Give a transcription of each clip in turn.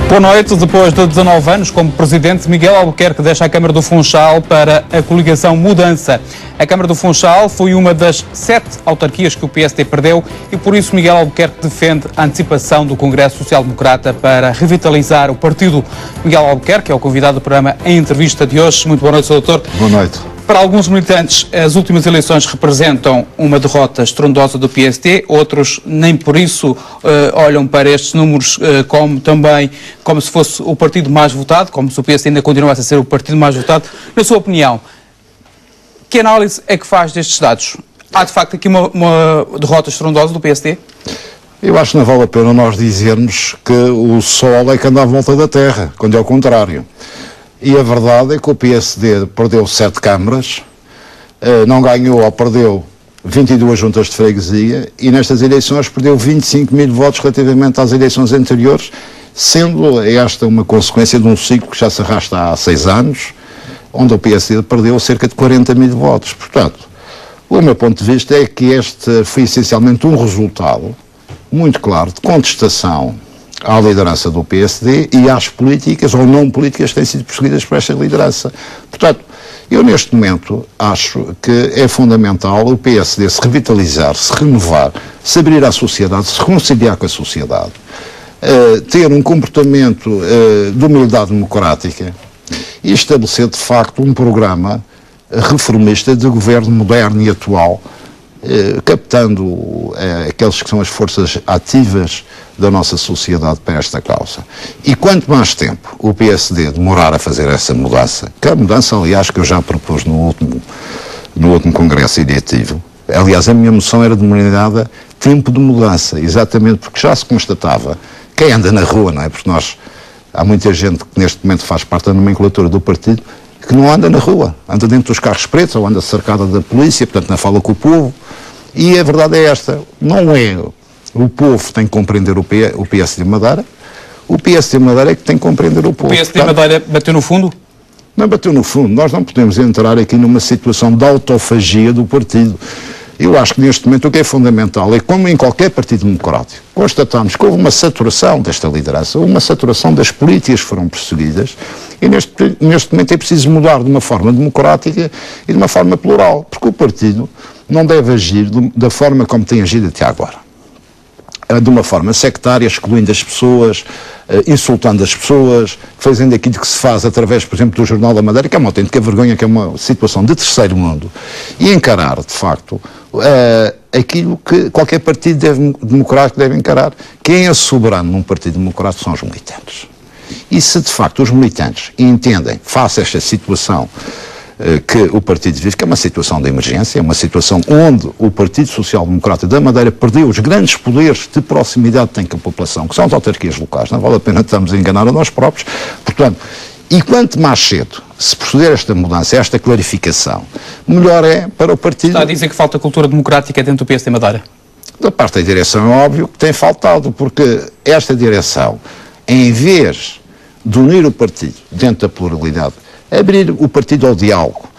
Boa noite. Depois de 19 anos como presidente, Miguel Albuquerque deixa a Câmara do Funchal para a coligação Mudança. A Câmara do Funchal foi uma das 7 autarquias que o PSD perdeu e por isso Miguel Albuquerque defende a antecipação do Congresso Social Democrata para revitalizar o partido. Miguel Albuquerque é o convidado do programa em entrevista de hoje. Muito boa noite, Sr. Doutor. Boa noite. Para alguns militantes, as últimas eleições representam uma derrota estrondosa do PSD, outros nem por isso olham para estes números como se fosse o partido mais votado, como se o PSD ainda continuasse a ser o partido mais votado. Na sua opinião, que análise é que faz destes dados? Há de facto aqui uma derrota estrondosa do PSD? Eu acho que não vale a pena nós dizermos que o Sol é que anda à volta da Terra, quando é o contrário. E a verdade é que o PSD perdeu 7 câmaras, não ganhou ou perdeu 22 juntas de freguesia e nestas eleições perdeu 25 mil votos relativamente às eleições anteriores, sendo esta uma consequência de um ciclo que já se arrasta há 6 anos, onde o PSD perdeu cerca de 40 mil votos. Portanto, o meu ponto de vista é que este foi essencialmente um resultado muito claro de contestação à liderança do PSD e às políticas ou não políticas que têm sido perseguidas por esta liderança. Portanto, eu neste momento acho que é fundamental o PSD se revitalizar, se renovar, se abrir à sociedade, se reconciliar com a sociedade, ter um comportamento de humildade democrática e estabelecer de facto um programa reformista de governo moderno e atual, captando aqueles que são as forças ativas da nossa sociedade para esta causa. E quanto mais tempo o PSD demorar a fazer essa mudança, que a mudança, aliás, que eu já propus no último Congresso Eletivo, aliás, a minha moção era denominada Tempo de Mudança, exatamente porque já se constatava, quem anda na rua, não é? Porque há muita gente que neste momento faz parte da nomenclatura do partido, que não anda na rua, anda dentro dos carros pretos ou anda cercada da polícia, portanto não fala com o povo. E a verdade é esta, não é o povo que tem que compreender o PSD Madeira, o PSD Madeira é que tem que compreender o povo. O PSD Madeira bateu no fundo? Não bateu no fundo, nós não podemos entrar aqui numa situação de autofagia do partido. Eu acho que neste momento o que é fundamental é, como em qualquer partido democrático, constatamos que houve uma saturação desta liderança, uma saturação das políticas que foram perseguidas e neste momento é preciso mudar de uma forma democrática e de uma forma plural, porque o partido não deve agir da forma como tem agido até agora. De uma forma sectária, excluindo as pessoas, insultando as pessoas, fazendo aquilo que se faz através, por exemplo, do Jornal da Madeira, que é uma autêntica vergonha, que é uma situação de terceiro mundo, e encarar, de facto, aquilo que qualquer partido democrático deve encarar. Quem é soberano num partido democrático são os militantes. E se, de facto, os militantes entendem, face a esta situação que o partido vive, que é uma situação de emergência, é uma situação onde o Partido Social Democrata da Madeira perdeu os grandes poderes de proximidade que tem com a população, que são as autarquias locais, não vale a pena estarmos a enganar a nós próprios. Portanto, e quanto mais cedo se proceder a esta mudança, a esta clarificação, melhor é para o partido. Está a dizer que falta cultura democrática dentro do PSD Madeira? Da parte da direção é óbvio que tem faltado, porque esta direção, em vez de unir o partido dentro da pluralidade, abrir o partido ao diálogo,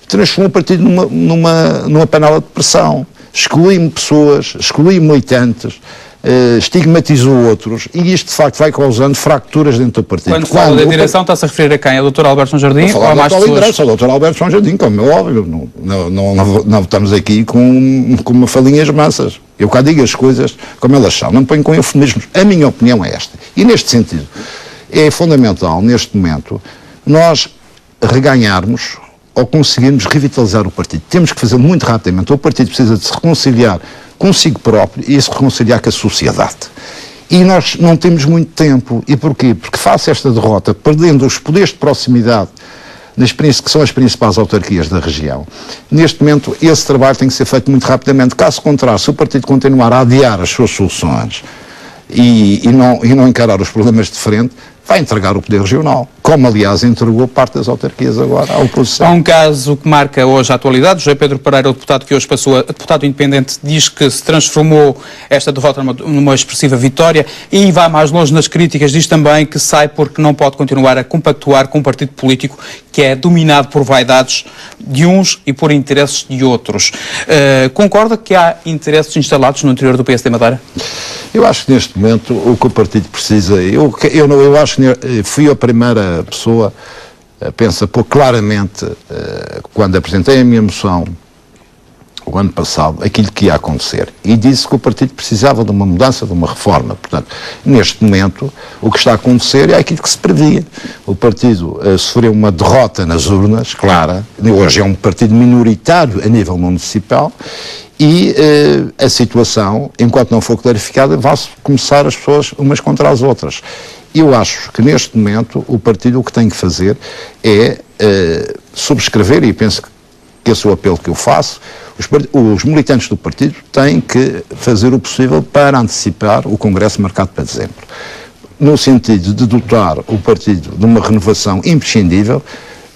transformou o partido numa panela de pressão, excluiu pessoas, excluiu militantes, estigmatizou outros e isto de facto vai causando fraturas dentro do partido. Quando fala da direção está-se a referir a quem? Ao Dr. Alberto São Jardim ou a mais pessoas? Ao Dr. Alberto São Jardim, como é óbvio, não estamos aqui com uma falinhas mansas. Eu cá digo as coisas como elas são, não me ponho com eufemismos. A minha opinião é esta. E neste sentido, é fundamental neste momento nós reganharmos ou conseguirmos revitalizar o partido. Temos que fazer muito rapidamente. O partido precisa de se reconciliar consigo próprio e se reconciliar com a sociedade. E nós não temos muito tempo. E porquê? Porque face a esta derrota, perdendo os poderes de proximidade que são as principais autarquias da região, neste momento esse trabalho tem que ser feito muito rapidamente. Caso contrário, se o partido continuar a adiar as suas soluções e não encarar os problemas de frente, vai entregar o poder regional, como aliás entregou parte das autarquias agora à oposição. Há um caso que marca hoje a atualidade. José Pedro Pereira, o deputado que hoje passou a deputado independente, diz que se transformou esta derrota numa expressiva vitória e vai mais longe nas críticas. Diz também que sai porque não pode continuar a compactuar com um partido político que é dominado por vaidades de uns e por interesses de outros. Concorda que há interesses instalados no interior do PSD Madeira? Eu acho que neste momento o que o partido precisa, eu acho acho que fui a primeira pessoa, penso, a pôr claramente, quando apresentei a minha moção o ano passado, aquilo que ia acontecer. E disse que o partido precisava de uma mudança, de uma reforma. Portanto, neste momento, o que está a acontecer é aquilo que se previa. O partido sofreu uma derrota nas urnas, clara. Hoje é um partido minoritário a nível municipal. E a situação, enquanto não for clarificada, vai-se começar as pessoas umas contra as outras. Eu acho que neste momento o partido o que tem que fazer é subscrever, e penso que esse é o apelo que eu faço, os militantes do partido têm que fazer o possível para antecipar o Congresso marcado para dezembro, no sentido de dotar o partido de uma renovação imprescindível,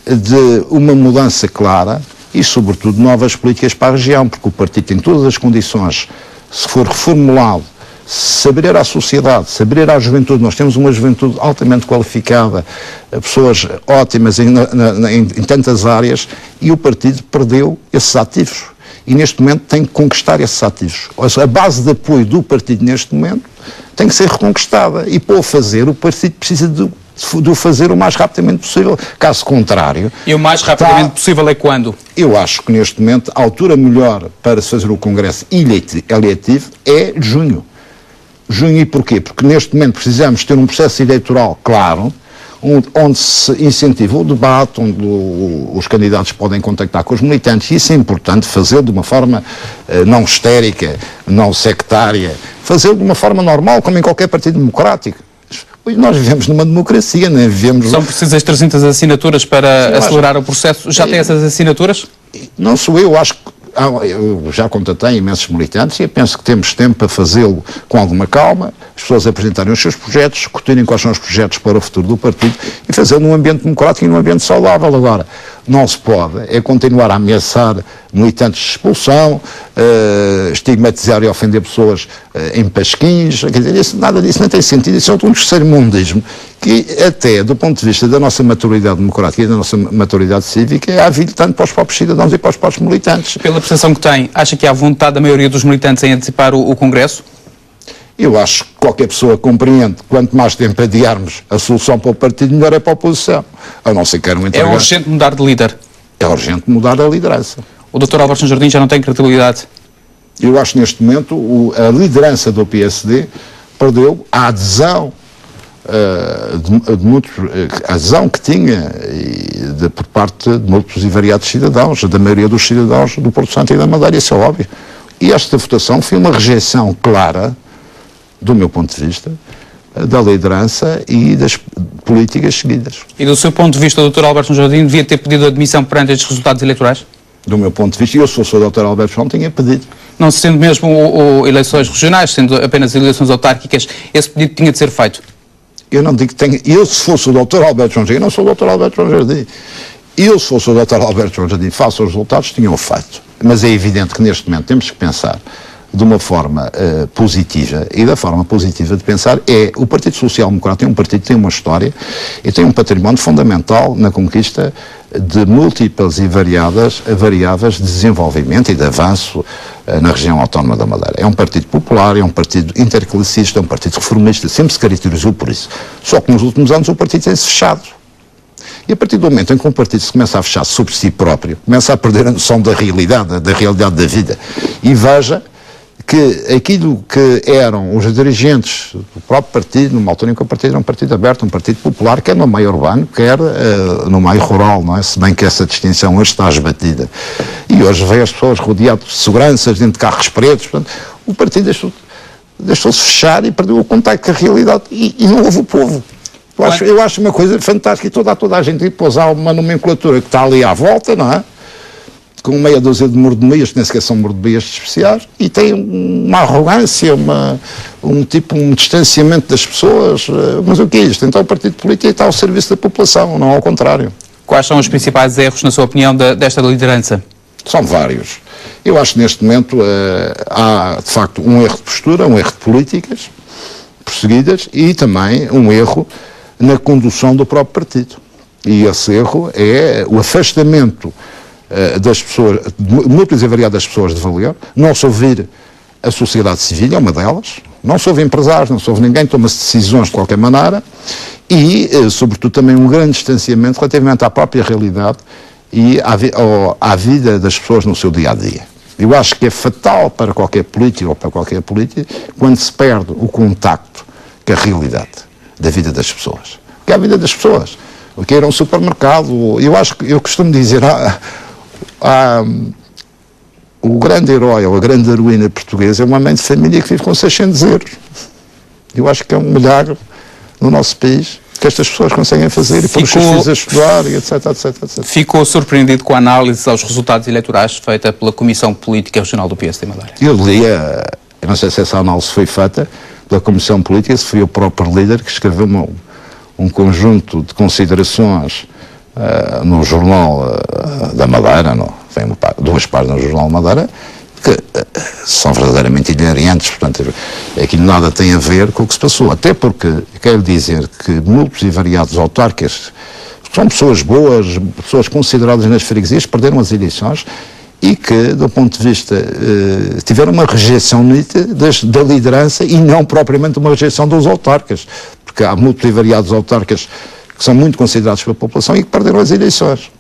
de uma mudança clara e, sobretudo, novas políticas para a região, porque o partido tem todas as condições, se for reformulado, se abrir à sociedade, se abrir à juventude. Nós temos uma juventude altamente qualificada, pessoas ótimas em tantas áreas, e o partido perdeu esses ativos. E neste momento tem que conquistar esses ativos. A base de apoio do partido neste momento tem que ser reconquistada. E para o fazer, o partido precisa de o fazer o mais rapidamente possível. Caso contrário... E o mais rapidamente possível é quando? Eu acho que neste momento a altura melhor para se fazer o Congresso eletivo é junho. Junho, e porquê? Porque neste momento precisamos ter um processo eleitoral claro, onde se incentiva o debate, onde os candidatos podem contactar com os militantes, e isso é importante, fazê-lo de uma forma não histérica, não sectária, fazê-lo de uma forma normal, como em qualquer partido democrático. Nós vivemos numa democracia, não vivemos... São precisas 300 assinaturas para acelerar o processo. Já tem essas assinaturas? Não sou eu, acho que eu já contatei imensos militantes e eu penso que temos tempo para fazê-lo com alguma calma, as pessoas apresentarem os seus projetos, discutirem quais são os projetos para o futuro do partido e fazê-lo num ambiente democrático e num ambiente saudável. Agora, não se pode continuar a ameaçar militantes de expulsão, estigmatizar e ofender pessoas em pasquins, quer dizer, nada disso não tem sentido, isso é um terceiro-mundismo que até do ponto de vista da nossa maturidade democrática e da nossa maturidade cívica é habilitante para os próprios cidadãos e para os próprios militantes. Pela percepção que tem, acha que há vontade da maioria dos militantes em antecipar o Congresso? Eu acho que qualquer pessoa compreende que quanto mais tempo adiarmos a solução para o partido, melhor é para a oposição. A não ser que queiram entregar... É urgente mudar de líder? É urgente mudar a liderança. O Dr. Álvaro Sanjardim já não tem credibilidade? Eu acho que neste momento a liderança do PSD perdeu a adesão de muitos, a adesão que tinha por parte de muitos e variados cidadãos, da maioria dos cidadãos do Porto Santo e da Madeira, isso é óbvio. E esta votação foi uma rejeição clara, do meu ponto de vista, da liderança e das políticas seguidas. E do seu ponto de vista, o Dr. Alberto Sanjardim devia ter pedido admissão perante estes resultados eleitorais? Do meu ponto de vista, eu se fosse o Dr. Alberto João, tinha pedido. Não sendo mesmo eleições regionais, sendo apenas eleições autárquicas, esse pedido tinha de ser feito? Eu não digo que tenha... Eu, se fosse o Dr. Alberto João Jardim, eu não sou o Dr. Alberto João Jardim. Eu, se fosse o Dr. Alberto João Jardim, faço os resultados, tinham feito. Mas é evidente que neste momento temos que pensar de uma forma positiva, e da forma positiva de pensar é o Partido Social Democrata é um partido que tem uma história e tem um património fundamental na conquista de múltiplas e variáveis de desenvolvimento e de avanço na região autónoma da Madeira. É um partido popular, é um partido interclassista, é um partido reformista, sempre se caracterizou por isso. Só que nos últimos anos o partido tem-se fechado. E a partir do momento em que um partido se começa a fechar sobre si próprio, começa a perder a noção da realidade da vida, e veja que aquilo que eram os dirigentes do próprio partido, numa altura em que o partido era um partido aberto, um partido popular, quer no meio urbano, quer no meio rural, não é? Se bem que essa distinção hoje está esbatida. E hoje vê as pessoas rodeadas de seguranças, dentro de carros pretos, portanto, o partido deixou-se fechar e perdeu o contacto com a realidade e não houve o povo. Eu acho uma coisa fantástica, e toda a gente pôs uma nomenclatura que está ali à volta, não é? Com meia dúzia de mordomias, que nem sequer são mordomias especiais, e tem uma arrogância, um distanciamento das pessoas. Mas o que é isto? Então o partido político está ao serviço da população, não ao contrário. Quais são os principais erros, na sua opinião, desta liderança? São vários. Eu acho que neste momento há, de facto, um erro de postura, um erro de políticas perseguidas e também um erro na condução do próprio partido. E esse erro é o afastamento das pessoas, múltiplas e variadas pessoas de valer, não se ouvir a sociedade civil é uma delas, não se ouve empresários, não se ouve ninguém, toma-se decisões de qualquer maneira e, sobretudo, também um grande distanciamento relativamente à própria realidade e à vida das pessoas no seu dia-a-dia. Eu acho que é fatal para qualquer político ou para qualquer política quando se perde o contacto com a realidade da vida das pessoas. Que é a vida das pessoas. O que era um supermercado, eu costumo dizer, o grande herói ou a grande heroína portuguesa é uma mãe de família que vive com 600 euros. Eu acho que é um milagre no nosso país que estas pessoas conseguem fazer e pôr os seus filhos a estudar e etc, etc, etc. Ficou surpreendido com a análise aos resultados eleitorais feita pela Comissão Política Regional do PSD Madeira? Eu não sei se essa análise foi feita pela Comissão Política, se foi o próprio líder que escreveu um conjunto de considerações no Jornal da Madeira, tem 2 páginas no Jornal da Madeira, que são verdadeiramente hilariantes, portanto, aquilo nada tem a ver com o que se passou, até porque, quero dizer que múltiplos e variados autarcas, são pessoas boas, pessoas consideradas nas freguesias, perderam as eleições e que, do ponto de vista, tiveram uma rejeição nítida da liderança e não propriamente uma rejeição dos autarcas, porque há múltiplos e variados autarcas que são muito considerados pela população e que perderam as eleições.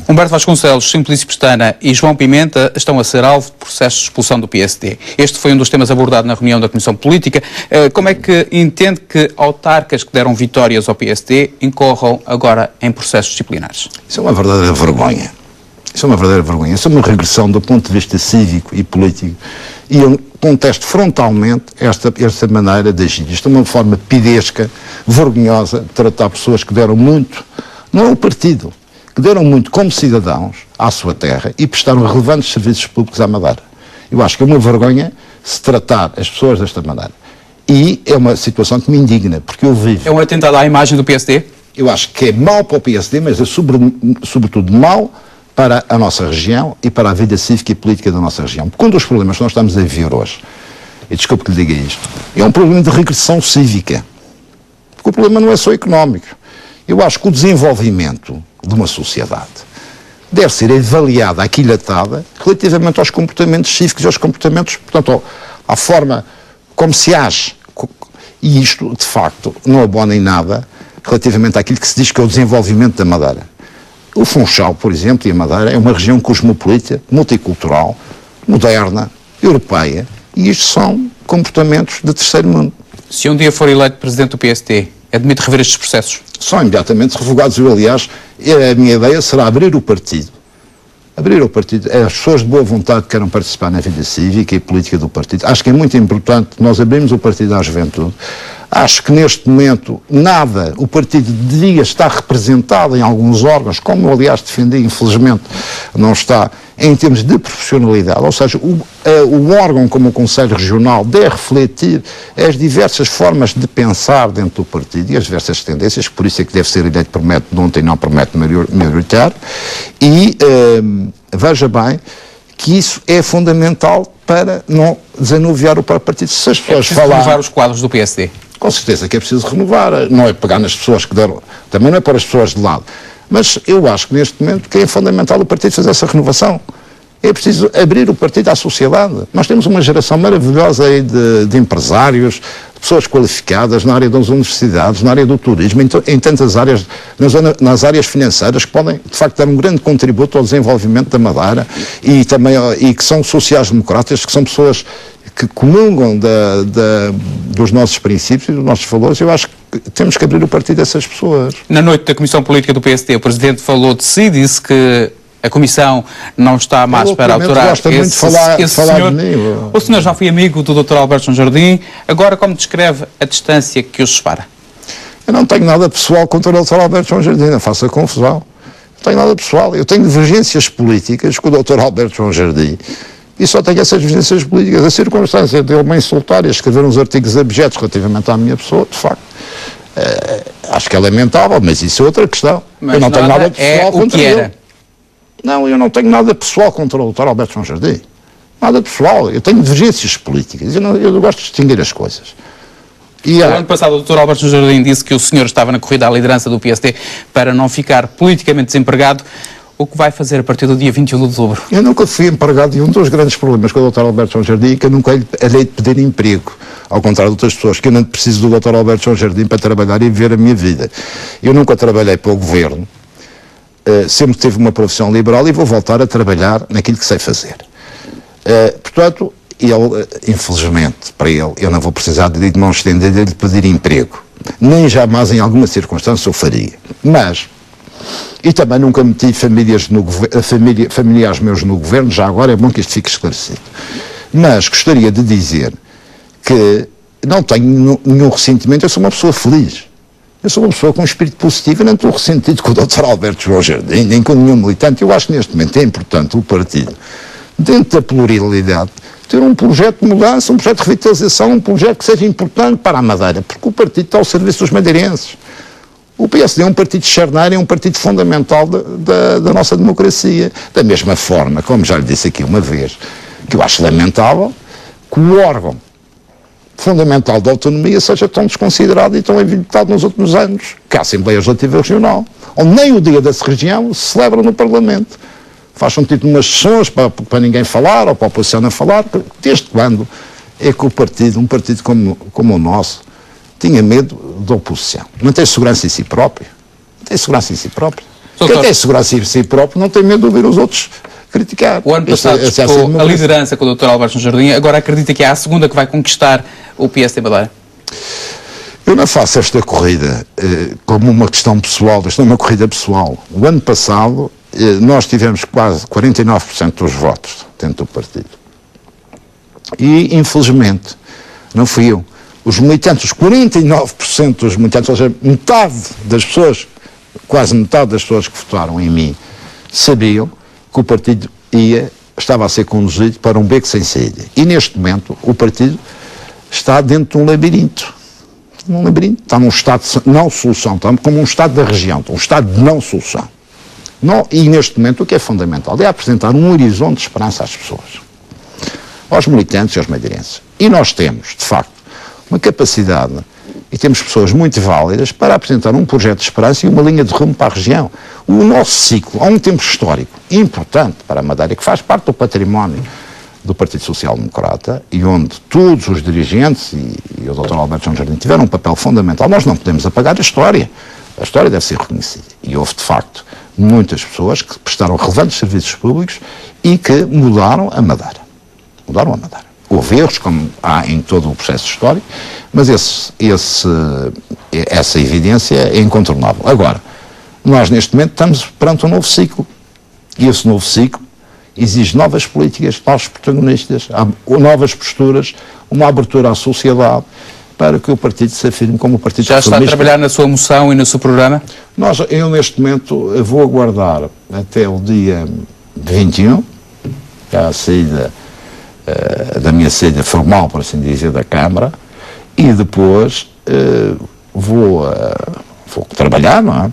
Humberto Vasconcelos, Simplício Pestana e João Pimenta estão a ser alvo de processos de expulsão do PSD. Este foi um dos temas abordado na reunião da Comissão Política. Como é que entende que autarcas que deram vitórias ao PSD incorram agora em processos disciplinares? Isso é uma verdadeira vergonha. Isso é uma verdadeira vergonha. Isso é uma regressão do ponto de vista cívico e político. E eu contesto frontalmente esta maneira de agir. Isto é uma forma pidesca, vergonhosa, de tratar pessoas que deram muito, não é o partido, que deram muito como cidadãos à sua terra e prestaram relevantes serviços públicos à Madeira. Eu acho que é uma vergonha se tratar as pessoas desta maneira. E é uma situação que me indigna, porque eu vivo... É um atentado à imagem do PSD? Eu acho que é mau para o PSD, mas é sobretudo mau para a nossa região e para a vida cívica e política da nossa região. Porque um dos problemas que nós estamos a viver hoje, e desculpe que lhe diga isto, é um problema de regressão cívica. Porque o problema não é só económico. Eu acho que o desenvolvimento de uma sociedade deve ser avaliada, aquilatada, relativamente aos comportamentos cívicos e aos comportamentos, portanto, à forma como se age. E isto, de facto, não abona em nada relativamente àquilo que se diz que é o desenvolvimento da Madeira. O Funchal, por exemplo, e a Madeira, é uma região cosmopolita, multicultural, moderna, europeia, e isto são comportamentos de terceiro mundo. Se um dia for eleito presidente do PSD, admite rever estes processos? São imediatamente revogados. Eu, aliás, a minha ideia será abrir o partido. Abrir o partido. As pessoas de boa vontade que queiram participar na vida cívica e política do partido. Acho que é muito importante nós abrirmos o partido à juventude. Acho que neste momento o partido devia estar representado em alguns órgãos, como eu aliás defendi, infelizmente não está, em termos de profissionalidade, ou seja, o órgão como o Conselho Regional deve refletir as diversas formas de pensar dentro do partido e as diversas tendências, por isso é que deve ser eleito por método de ontem, não por método maioritário, e veja bem que isso é fundamental para não desanuviar o próprio partido. Se as pessoas renovar os quadros do PSD? Com certeza que é preciso renovar, não é pegar nas pessoas que deram, também não é pôr as pessoas de lado, mas eu acho que neste momento que é fundamental o partido fazer essa renovação. É preciso abrir o partido à sociedade. Nós temos uma geração maravilhosa aí de empresários, de pessoas qualificadas na área das universidades, na área do turismo, em tantas áreas, nas áreas financeiras, que podem, de facto, dar um grande contributo ao desenvolvimento da Madeira e que são sociais-democratas, que são pessoas que comungam dos nossos princípios e dos nossos valores. Eu acho que temos que abrir o partido a essas pessoas. Na noite da Comissão Política do PSD, o Presidente falou de si, disse que a Comissão não está mais para autorar esse senhor. O senhor já foi amigo do Dr. Alberto João Jardim. Agora, como descreve a distância que os separa? Eu não tenho nada pessoal contra o Dr. Alberto João Jardim, não faça confusão. Não tenho nada pessoal. Eu tenho divergências políticas com o Dr. Alberto João Jardim. E só tenho essas divergências políticas. A circunstância de ele me insultar e escrever uns artigos abjetos relativamente à minha pessoa, de facto, acho que é lamentável, mas isso é outra questão. Mas eu não tenho nada pessoal contra ele. Não, eu não tenho nada pessoal contra o Dr. Alberto João Jardim. Nada pessoal. Eu tenho divergências políticas. Eu gosto de distinguir as coisas. No ano passado, o Dr. Alberto João Jardim disse que o senhor estava na corrida à liderança do PSD para não ficar politicamente desempregado. o que vai fazer a partir do dia 21 de outubro? Eu nunca fui empregado e um dos grandes problemas com o Dr. Alberto João Jardim é que eu nunca lhe hei de pedir emprego. Ao contrário de outras pessoas, que eu não preciso do Dr. Alberto João Jardim para trabalhar e viver a minha vida. Eu nunca trabalhei para o governo, sempre tive uma profissão liberal e vou voltar a trabalhar naquilo que sei fazer. Portanto, ele, infelizmente, para ele, eu não vou precisar de mão estendida de pedir emprego. Nem jamais em alguma circunstância o faria. Mas, e também nunca meti familiares meus no governo, já agora é bom que isto fique esclarecido. Mas gostaria de dizer que não tenho nenhum ressentimento, eu sou uma pessoa feliz. Eu sou uma pessoa com um espírito positivo e não estou ressentido com o Dr. Alberto João Jardim, nem com nenhum militante. Eu acho que neste momento é importante o partido, dentro da pluralidade, ter um projeto de mudança, um projeto de revitalização, um projeto que seja importante para a Madeira, porque o partido está ao serviço dos madeirenses. O PSD é um partido externário, é um partido fundamental da nossa democracia. Da mesma forma, como já lhe disse aqui uma vez, que eu acho lamentável que o órgão fundamental da autonomia seja tão desconsiderado e tão evitado nos últimos anos, que é a Assembleia Legislativa Regional, onde nem o dia dessa região se celebra no Parlamento. Faz um tipo de umas sessões para ninguém falar, ou para a oposição não falar. Desde quando é que o partido, um partido como o nosso, tinha medo da oposição? Não tem segurança em si próprio? Não tem segurança em si próprio? Quem tem segurança em si próprio não tem medo de ouvir os outros criticar. O ano passado disputou a liderança com o Dr. Alberto João Jardim, agora acredita que é a segunda que vai conquistar o PSD Madeira? Eu não faço esta corrida como uma questão pessoal, isto não é uma corrida pessoal. O ano passado nós tivemos quase 49% dos votos dentro do partido. E, infelizmente, não fui eu. Os militantes, os 49% dos militantes, ou seja, metade das pessoas, quase metade das pessoas que votaram em mim, sabiam que o partido estava a ser conduzido para um beco sem saída. E, neste momento, o partido está dentro de um labirinto. Está num estado de não solução, como um estado da região, um estado de não solução. E neste momento o que é fundamental é apresentar um horizonte de esperança às pessoas, aos militantes e aos madeirenses. E nós temos, de facto, uma capacidade e temos pessoas muito válidas para apresentar um projeto de esperança e uma linha de rumo para a região. O nosso ciclo, há um tempo histórico importante para a Madeira, que faz parte do património do Partido Social Democrata e onde todos os dirigentes e o Dr. Alberto João Jardim tiveram um papel fundamental. Nós não podemos apagar a história. A história deve ser reconhecida. E houve, de facto, muitas pessoas que prestaram relevantes serviços públicos e que mudaram a Madeira. Mudaram a Madeira. Houve erros, como há em todo o processo histórico, mas essa evidência é incontornável. Agora, nós neste momento estamos perante um novo ciclo. E esse novo ciclo exige novas políticas, novos protagonistas, novas posturas, uma abertura à sociedade, para que o partido se afirme como o partido reformista. Já está a trabalhar na sua moção e no seu programa? Eu neste momento vou aguardar até o dia 21, que é a saída da minha saída formal, por assim dizer, da Câmara, e depois vou trabalhar, não é?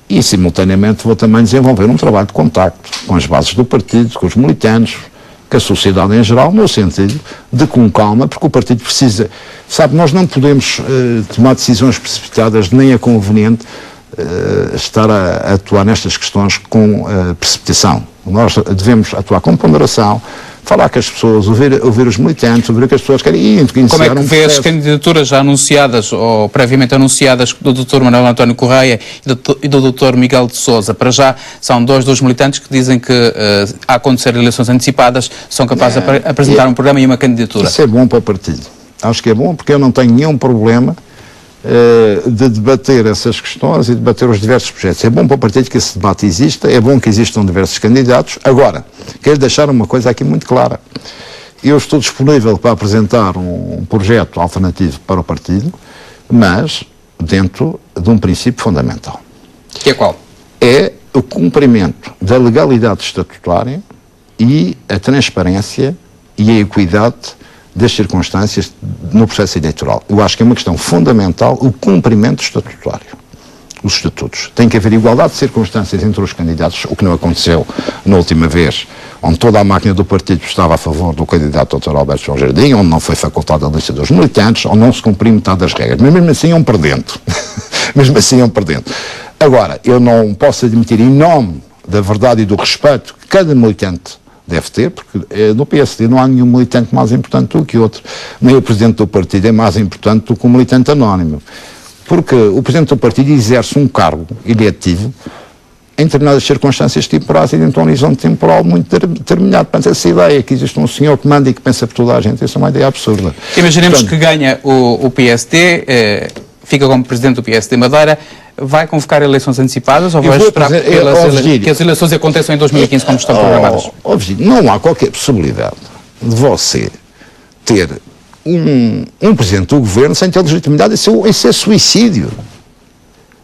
E simultaneamente vou também desenvolver um trabalho de contacto com as bases do partido, com os militantes, com a sociedade em geral, no sentido de com calma, porque o partido precisa, sabe, nós não podemos tomar decisões precipitadas, nem é conveniente estar a atuar nestas questões com precipitação. Nós devemos atuar com ponderação, falar com as pessoas, ouvir os militantes, ouvir o que as pessoas querem e iniciar Como é que vê as candidaturas já anunciadas ou previamente anunciadas do Dr. Manuel António Correia e do Dr. Miguel de Sousa? Para já são dois militantes que dizem que a acontecer eleições antecipadas são capazes de apresentar um programa e uma candidatura. Isso é bom para o partido. Acho que é bom porque eu não tenho nenhum problema de debater essas questões e debater os diversos projetos. É bom para o partido que esse debate exista, é bom que existam diversos candidatos. Agora, quero deixar uma coisa aqui muito clara. Eu estou disponível para apresentar um projeto alternativo para o partido, mas dentro de um princípio fundamental. Que é qual? É o cumprimento da legalidade estatutária e a transparência e a equidade das circunstâncias no processo eleitoral. Eu acho que é uma questão fundamental o cumprimento estatutário. Os estatutos. Tem que haver igualdade de circunstâncias entre os candidatos, o que não aconteceu na última vez, onde toda a máquina do partido estava a favor do candidato Dr. Alberto João Jardim, onde não foi facultada a lista dos militantes, onde não se cumpriu metade das regras. Mas mesmo assim iam perdendo. Mesmo assim iam perdendo. Agora, eu não posso admitir em nome da verdade e do respeito que cada militante deve ter, porque no PSD não há nenhum militante mais importante do que outro. Nem o presidente do partido é mais importante do que o militante anónimo. Porque o presidente do partido exerce um cargo eletivo em determinadas circunstâncias temporais e dentro de um horizonte temporal muito determinado. Portanto, essa ideia que existe um senhor que manda e que pensa por toda a gente, isso é uma ideia absurda. Imaginemos que ganha o PSD, fica como presidente do PSD Madeira, vai convocar eleições antecipadas ou vai esperar que as eleições aconteçam em 2015 como estão programadas? Não há qualquer possibilidade de você ter um presidente do governo sem ter legitimidade. Isso é suicídio.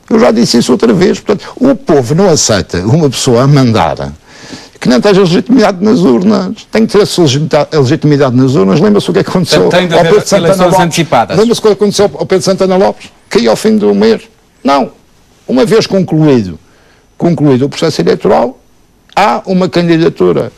Eu já disse isso outra vez. Portanto, o povo não aceita uma pessoa a mandar que não esteja legitimidade nas urnas. Tem que ter a legitimidade nas urnas. Lembra-se o que aconteceu ao Pedro Santana Lopes? Lembra-se o que aconteceu ao Pedro Santana Lopes? Caiu ao fim do mês. Não. Uma vez concluído o processo eleitoral, há uma candidatura.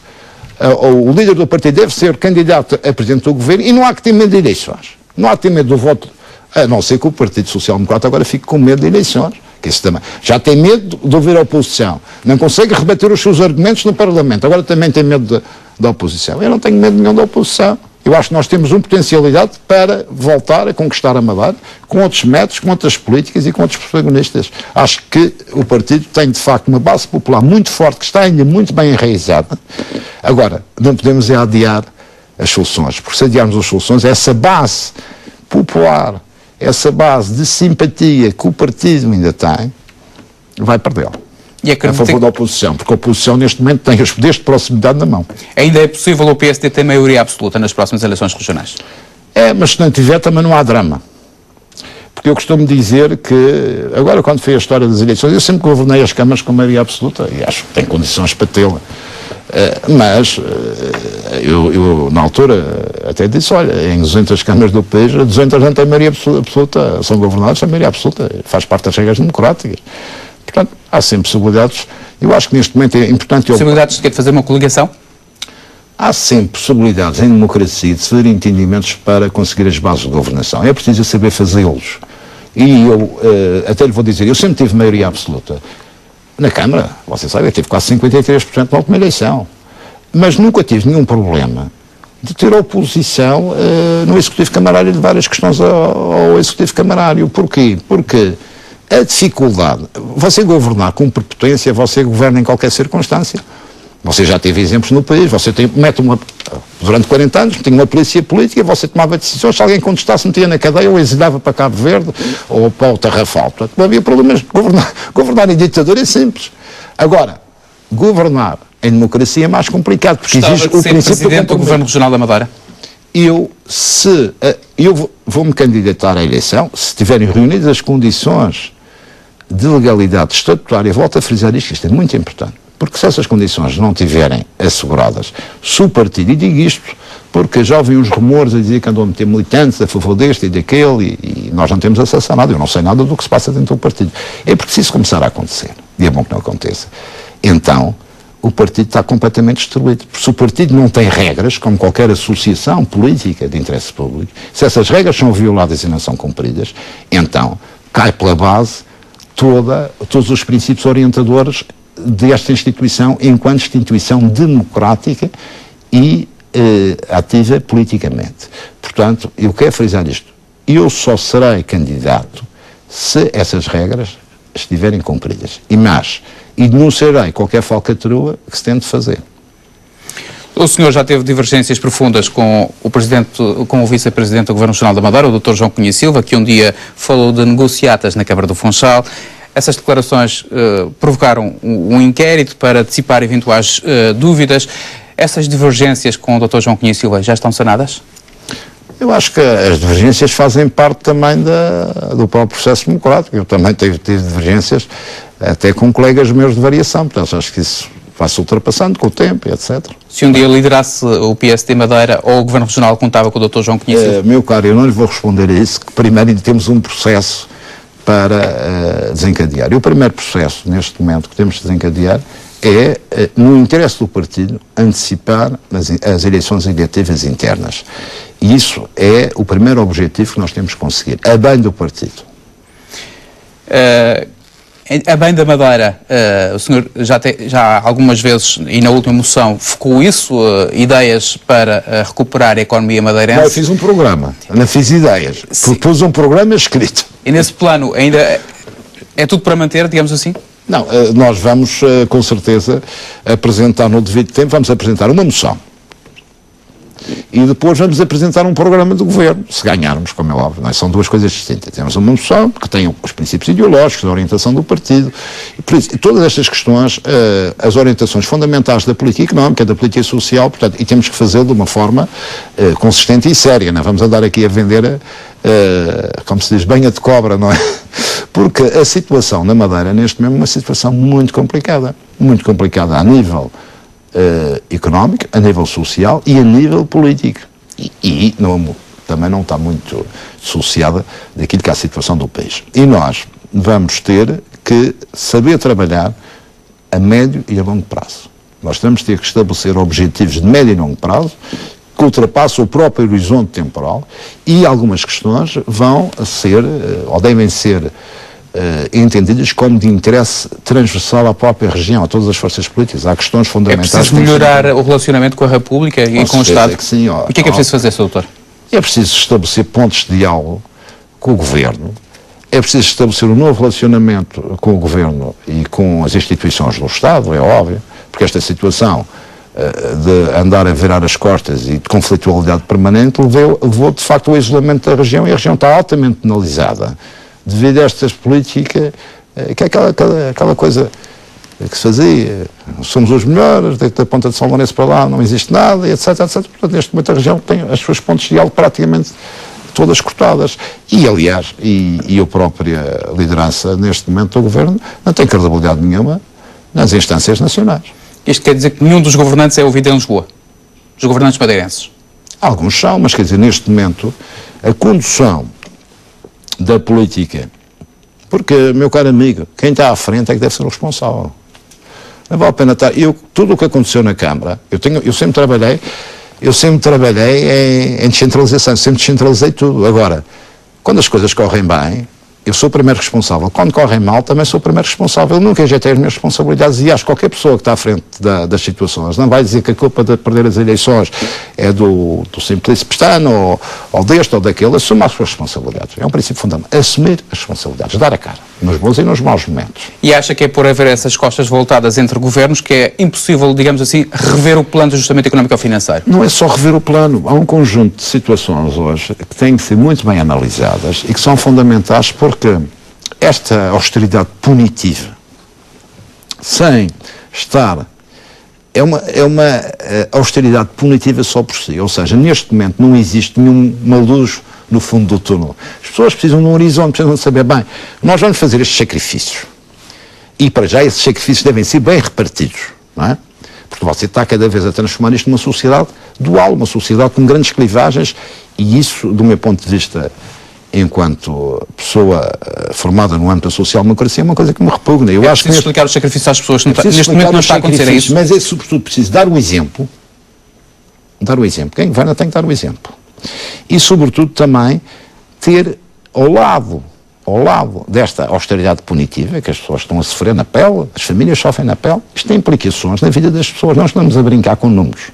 O líder do partido deve ser candidato a presidente do governo e não há que ter medo de eleições. Não há que ter medo do voto, a não ser que o Partido Social Democrata agora fique com medo de eleições. Que isso também. Já tem medo de ouvir a oposição. Não consegue rebater os seus argumentos no Parlamento. Agora também tem medo da oposição. Eu não tenho medo nenhum da oposição. Eu acho que nós temos uma potencialidade para voltar a conquistar a Madeira com outros métodos, com outras políticas e com outros protagonistas. Acho que o partido tem, de facto, uma base popular muito forte, que está ainda muito bem enraizada. Agora, não podemos adiar as soluções, porque se adiarmos as soluções, essa base popular, essa base de simpatia que o partido ainda tem, vai perdê-la. E a favor da oposição, porque a oposição neste momento tem os poderes de proximidade na mão. Ainda é possível o PSD ter maioria absoluta nas próximas eleições regionais? Mas se não tiver também não há drama. Porque eu costumo dizer que, agora quando foi a história das eleições, eu sempre governei as câmaras com maioria absoluta e acho que tem condições para tê-la. Mas eu na altura até disse, olha, em 200 câmaras do país, 200 não têm maioria absoluta, são governados sem maioria absoluta, faz parte das regras democráticas. Portanto, há sempre possibilidades. Eu acho que neste momento é importante... Possibilidades de fazer uma coligação? Há sempre possibilidades em democracia de se fazer entendimentos para conseguir as bases de governação. É preciso saber fazê-los. E eu até lhe vou dizer, eu sempre tive maioria absoluta. Na Câmara, você sabe, eu tive quase 53% na última eleição. Mas nunca tive nenhum problema de ter oposição no Executivo Camarário de várias questões ao Executivo Camarário. Porquê? Porque a dificuldade, você governar com prepotência, você governa em qualquer circunstância. Você já teve exemplos no país, você durante 40 anos tinha uma polícia política, você tomava decisões, se alguém contestasse, metia na cadeia ou exilava para Cabo Verde ou para o Tarrafal. Portanto, não havia problemas. Governar em ditadura é simples. Agora, governar em democracia é mais complicado, porque exige o princípio do presidente do Governo Regional da Madeira. Eu vou-me candidatar à eleição, se estiverem reunidas as condições de legalidade estatutária, volto a frisar isto é muito importante, porque se essas condições não estiverem asseguradas, se o partido, e digo isto porque já ouvi uns rumores a dizer que andam a meter militantes a favor deste e daquele, e nós não temos acesso a nada, eu não sei nada do que se passa dentro do partido. É preciso começar a acontecer, e é bom que não aconteça. Então, o partido está completamente destruído. Se o partido não tem regras, como qualquer associação política de interesse público, se essas regras são violadas e não são cumpridas, então cai pela base todos os princípios orientadores desta instituição enquanto instituição democrática e ativa politicamente. Portanto, eu quero frisar isto. Eu só serei candidato se essas regras estiverem cumpridas. E denunciarei qualquer falcatrua que se tente fazer. O senhor já teve divergências profundas com o vice-presidente do Governo Regional da Madeira, o Dr. João Cunha Silva, que um dia falou de negociatas na Câmara do Funchal. Essas declarações provocaram um inquérito para dissipar eventuais dúvidas. Essas divergências com o Dr. João Cunha Silva já estão sanadas? Eu acho que as divergências fazem parte também do próprio processo democrático. Eu também tive divergências até com colegas meus de variação, portanto acho que isso vai-se ultrapassando com o tempo, etc. Se um dia liderasse o PSD Madeira ou o Governo Regional, contava com o Dr. João Cunha Silva? Meu caro, eu não lhe vou responder a isso, que primeiro ainda temos um processo para desencadear. E o primeiro processo, neste momento, que temos de desencadear é, no interesse do partido, antecipar as eleições legislativas internas. E isso é o primeiro objetivo que nós temos que conseguir, a bem do partido. A bem da Madeira, o senhor já algumas vezes, e na última moção, focou isso, ideias para recuperar a economia madeirense. Eu fiz um programa, não fiz ideias, propus um programa escrito. E nesse plano ainda é tudo para manter, digamos assim? Não, nós vamos com certeza apresentar no devido tempo, vamos apresentar uma moção. E depois vamos apresentar um programa do governo, se ganharmos, como é óbvio, não é? São duas coisas distintas. Temos uma moção que tem os princípios ideológicos, a orientação do partido, e por isso, todas estas questões, as orientações fundamentais da política económica, da política social, portanto, e temos que fazê-lo de uma forma consistente e séria, não é? Vamos andar aqui a vender, como se diz, banha de cobra, não é? Porque a situação na Madeira, neste momento, é uma situação muito complicada a nível económico, a nível social e a nível político. E também não está muito dissociada daquilo que é a situação do país. E nós vamos ter que saber trabalhar a médio e a longo prazo. Nós temos de ter que estabelecer objetivos de médio e longo prazo que ultrapassam o próprio horizonte temporal, e algumas questões vão ser, ou devem ser, entendidas como de interesse transversal à própria região, a todas as forças políticas. Há questões fundamentais. É preciso melhorar o relacionamento com a República e com o Estado? Que sim, e o que é preciso fazer, Sr. Doutor? É preciso estabelecer pontos de diálogo com o Governo, é preciso estabelecer um novo relacionamento com o Governo e com as instituições do Estado, é óbvio, porque esta situação de andar a virar as costas e de conflitualidade permanente levou de facto ao isolamento da região, e a região está altamente penalizada devido a estas políticas, que é aquela coisa que se fazia, somos os melhores, da Ponta de São Lourenço para lá não existe nada, e etc, etc. Portanto, neste momento a região tem as suas pontes de diálogo praticamente todas cortadas. E, aliás, a própria liderança, neste momento, do Governo, não tem credibilidade nenhuma nas instâncias nacionais. Isto quer dizer que nenhum dos governantes é ouvido em Lisboa? Os governantes madeirenses? Alguns são, mas quer dizer, neste momento, a condução da política, porque, meu caro amigo, quem está à frente é que deve ser o responsável. Não vale a pena estar. Tudo o que aconteceu na Câmara, eu sempre trabalhei em descentralização, sempre descentralizei tudo. Agora, quando as coisas correm bem, eu sou o primeiro responsável. Quando correm mal, também sou o primeiro responsável. Eu nunca rejeitei as minhas responsabilidades, e acho que qualquer pessoa que está à frente das situações não vai dizer que a culpa de perder as eleições é do Simplício Pestana ou deste ou daquele. Assuma as suas responsabilidades. É um princípio fundamental. Assumir as responsabilidades, dar a cara, nos bons e nos maus momentos. E acha que é por haver essas costas voltadas entre governos que é impossível, digamos assim, rever o plano de ajustamento económico financeiro? Não é só rever o plano. Há um conjunto de situações hoje que têm que ser muito bem analisadas e que são fundamentais, porque esta austeridade punitiva, sem estar... É uma austeridade punitiva só por si. Ou seja, neste momento não existe nenhuma luz no fundo do túnel. As pessoas precisam de um horizonte, precisam de saber, bem, nós vamos fazer estes sacrifícios. E para já esses sacrifícios devem ser bem repartidos, não é? Porque você está cada vez a transformar isto numa sociedade dual, uma sociedade com grandes clivagens, e isso, do meu ponto de vista, enquanto pessoa formada no âmbito da social-democracia, é uma coisa que me repugna. Eu acho que explicar os sacrifícios às pessoas, neste momento não está a acontecer isso. Mas é sobretudo preciso dar o exemplo. Dar o exemplo. Quem governa tem que dar o exemplo. E sobretudo também ter ao lado desta austeridade punitiva, que as pessoas estão a sofrer na pele, as famílias sofrem na pele, isto tem implicações na vida das pessoas. Nós estamos a brincar com números.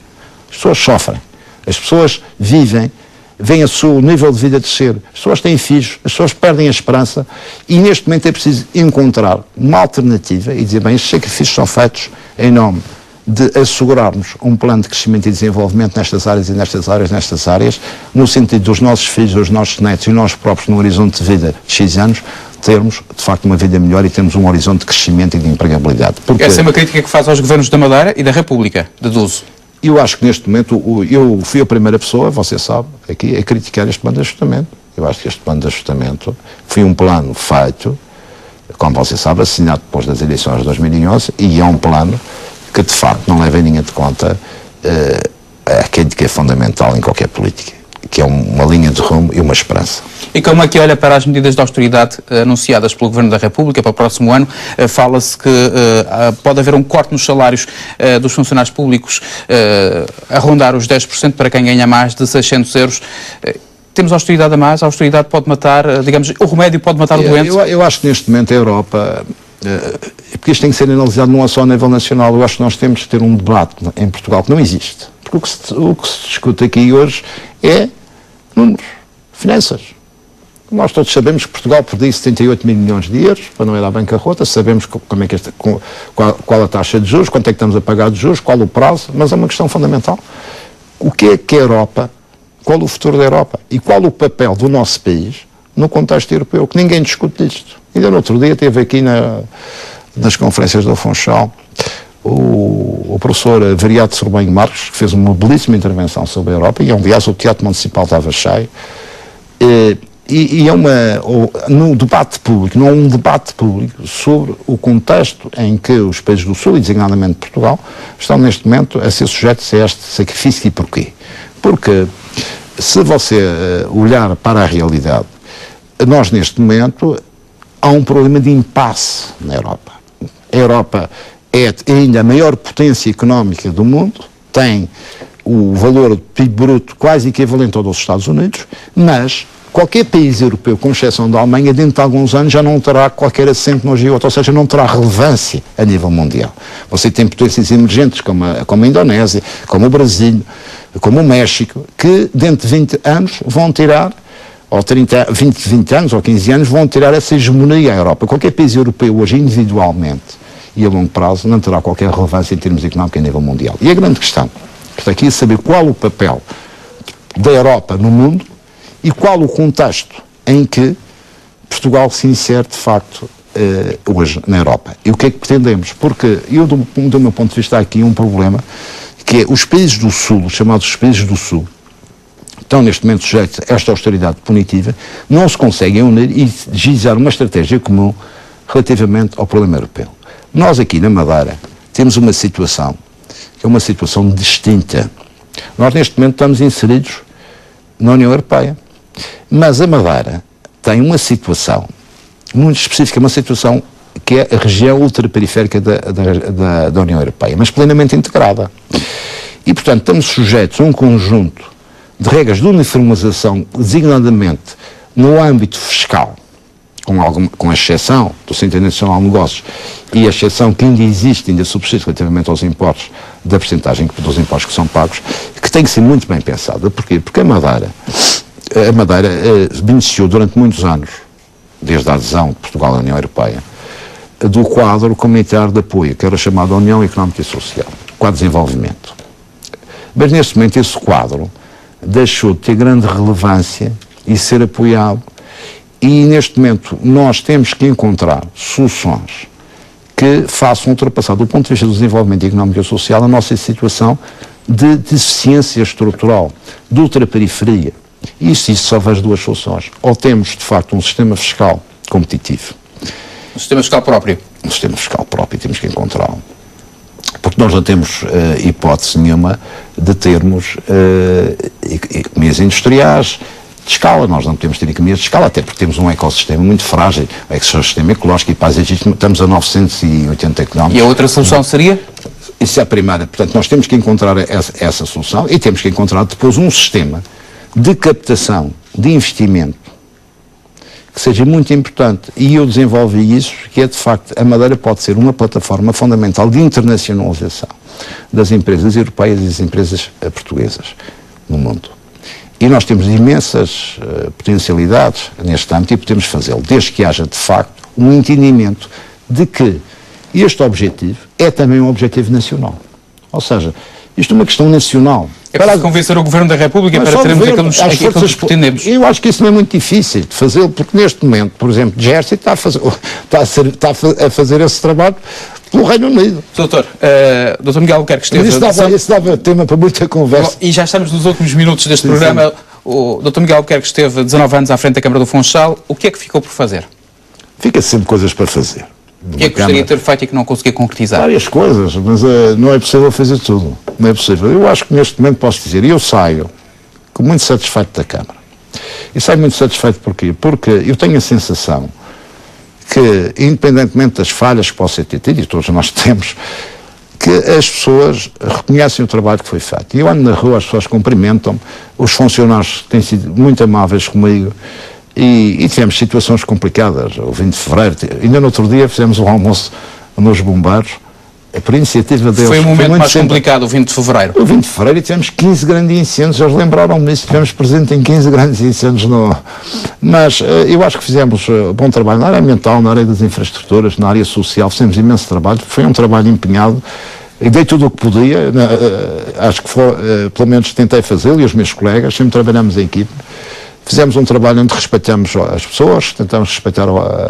As pessoas sofrem. As pessoas vivem, veem o seu nível de vida descer, as pessoas têm filhos, as pessoas perdem a esperança, e neste momento é preciso encontrar uma alternativa e dizer, bem, estes sacrifícios são feitos em nome de assegurarmos um plano de crescimento e desenvolvimento nestas áreas, no sentido dos nossos filhos, dos nossos netos e nós próprios, num horizonte de vida de X anos, termos, de facto, uma vida melhor e termos um horizonte de crescimento e de empregabilidade. Porque essa é uma crítica que faz aos governos da Madeira e da República, deduzo. Eu acho que neste momento, eu fui a primeira pessoa, você sabe, aqui, a criticar este plano de ajustamento. Eu acho que este plano de ajustamento foi um plano feito, como você sabe, assinado depois das eleições de 2011, e é um plano que, de facto, não leva em linha de conta aquilo que é fundamental em qualquer política, que é uma linha de rumo e uma esperança. E como aqui olha para as medidas de austeridade anunciadas pelo Governo da República para o próximo ano, fala-se que pode haver um corte nos salários dos funcionários públicos a rondar os 10% para quem ganha mais de 600 euros. Temos austeridade a mais? A austeridade pode matar, digamos, o remédio pode matar o doente? Eu acho que neste momento a Europa porque isto tem que ser analisado não só a nível nacional. Eu acho que nós temos que ter um debate em Portugal que não existe. Porque o que se discute aqui hoje é números, finanças. Nós todos sabemos que Portugal perdia 78 mil milhões de euros para não ir à bancarrota, sabemos como é que qual a taxa de juros, quanto é que estamos a pagar de juros, qual o prazo, mas é uma questão fundamental. O que é que a Europa, qual o futuro da Europa e qual o papel do nosso país no contexto europeu, que ninguém discute disto. Ainda no outro dia teve aqui nas conferências do Funchal o professor Variado Sorbenho Marques, que fez uma belíssima intervenção sobre a Europa, e aliás o Teatro Municipal estava cheio, e no debate público, não é um debate público sobre o contexto em que os países do Sul, e designadamente Portugal, estão neste momento a ser sujeitos a este sacrifício. E porquê? Porque se você olhar para a realidade, nós neste momento há um problema de impasse na Europa. A Europa é ainda a maior potência económica do mundo, tem o valor do PIB bruto quase equivalente ao dos Estados Unidos, mas qualquer país europeu, com exceção da Alemanha, dentro de alguns anos já não terá qualquer assento no G8, ou seja, não terá relevância a nível mundial. Você tem potências emergentes como a Indonésia, como o Brasil, como o México, que dentro de 20 anos vão tirar, ou 20 anos ou 15 anos, vão tirar essa hegemonia à Europa. Qualquer país europeu hoje, individualmente e a longo prazo, não terá qualquer relevância em termos económicos a nível mundial. E a grande questão está aqui é saber qual o papel da Europa no mundo e qual o contexto em que Portugal se insere, de facto, hoje na Europa. E o que é que pretendemos? Porque eu, do meu ponto de vista, há aqui um problema, que é os países do Sul, os chamados países do Sul, estão neste momento sujeitos a esta austeridade punitiva, não se conseguem unir e agilizar uma estratégia comum relativamente ao problema europeu. Nós aqui na Madeira temos uma situação, que é uma situação distinta. Nós neste momento estamos inseridos na União Europeia, mas a Madeira tem uma situação muito específica, uma situação que é a região ultraperiférica da União Europeia, mas plenamente integrada. E, portanto, estamos sujeitos a um conjunto de regras de uniformização, designadamente no âmbito fiscal, com a exceção do Centro Nacional de Negócios e a exceção que ainda existe, ainda subsiste relativamente aos impostos, da percentagem dos impostos que são pagos, que tem que ser muito bem pensada. Porquê? Porque a Madeira beneficiou durante muitos anos, desde a adesão de Portugal à União Europeia, do quadro comunitário de apoio, que era chamado União Económica e Social, quadro de desenvolvimento. Mas neste momento esse quadro deixou de ter grande relevância e ser apoiado, e neste momento nós temos que encontrar soluções que façam ultrapassar, do ponto de vista do desenvolvimento económico e social, a nossa situação de deficiência estrutural, de ultraperiferia. E isso só faz duas soluções. Ou temos, de facto, um sistema fiscal competitivo. Um sistema fiscal próprio? Um sistema fiscal próprio, temos que encontrá-lo. Porque nós não temos hipótese nenhuma de termos economias industriais de escala. Nós não podemos ter economias de escala, até porque temos um ecossistema muito frágil, o ecossistema ecológico e paisagístico, estamos a 980 km. E a outra solução seria? Isso é a primeira. Portanto, nós temos que encontrar essa solução e temos que encontrar depois um sistema de captação de investimento que seja muito importante. E eu desenvolvi isso, que é de facto, a Madeira pode ser uma plataforma fundamental de internacionalização das empresas europeias e das empresas portuguesas no mundo. E nós temos imensas potencialidades neste âmbito e podemos fazê-lo, desde que haja de facto um entendimento de que este objetivo é também um objetivo nacional. Ou seja, isto é uma questão nacional. É para convencer o Governo da República para termos aquilo que nos pretendemos. Eu acho que isso não é muito difícil de fazer, porque neste momento, por exemplo, Jersey está a fazer esse trabalho pelo Reino Unido. Doutor Miguel Albuquerque esteve... Isso dava tema para muita conversa. E já estamos nos últimos minutos deste programa. O Dr. Miguel Albuquerque esteve 19 anos à frente da Câmara do Funchal. O que é que ficou por fazer? Fica sempre coisas para fazer. O que é que gostaria de ter feito e que não conseguia concretizar? Várias coisas, mas não é possível fazer tudo. Não é possível. Eu acho que neste momento posso dizer, e eu saio muito satisfeito da Câmara. E saio muito satisfeito porquê? Porque eu tenho a sensação que, independentemente das falhas que possam ter tido, e todos nós temos, que as pessoas reconhecem o trabalho que foi feito. E eu ando na rua, as pessoas cumprimentam-me, os funcionários têm sido muito amáveis comigo, e tivemos situações complicadas. O 20 de fevereiro, ainda no outro dia fizemos um almoço nos bombeiros, por iniciativa deles. Foi o momento mais complicado, o 20 de fevereiro. O 20 de fevereiro, e tivemos 15 grandes incêndios, eles lembraram-me disso, tivemos presente em 15 grandes incêndios. Mas eu acho que fizemos bom trabalho na área ambiental, na área das infraestruturas, na área social, fizemos imenso trabalho, foi um trabalho empenhado, e dei tudo o que podia, acho que pelo menos tentei fazê-lo, e os meus colegas, sempre trabalhamos em equipe. Fizemos um trabalho onde respeitamos as pessoas, tentamos respeitar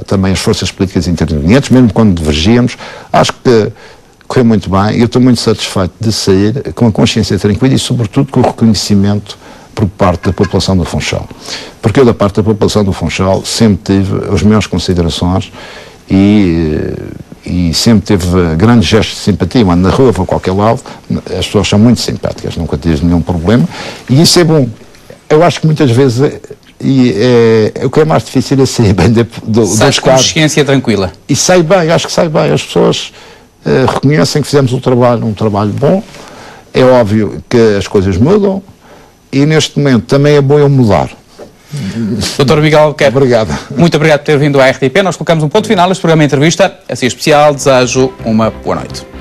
também as forças políticas intervenientes, mesmo quando divergíamos. Acho que correu muito bem e eu estou muito satisfeito de sair com a consciência tranquila e, sobretudo, com o reconhecimento por parte da população do Funchal. Porque eu, da parte da população do Funchal, sempre tive as minhas considerações e sempre teve grandes gestos de simpatia. Ando na rua, vou a qualquer lado, as pessoas são muito simpáticas, nunca tive nenhum problema e isso é bom. Eu acho que muitas vezes o que é mais difícil é sair bem dos quadros. Consciência tranquila. E sai bem, acho que sai bem. As pessoas reconhecem que fizemos um trabalho bom. É óbvio que as coisas mudam e neste momento também é bom eu mudar. Dr. Miguel Albuquerque, obrigado. Muito obrigado por ter vindo à RTP. Nós colocamos um ponto final neste programa de entrevista. Assim especial, desejo uma boa noite.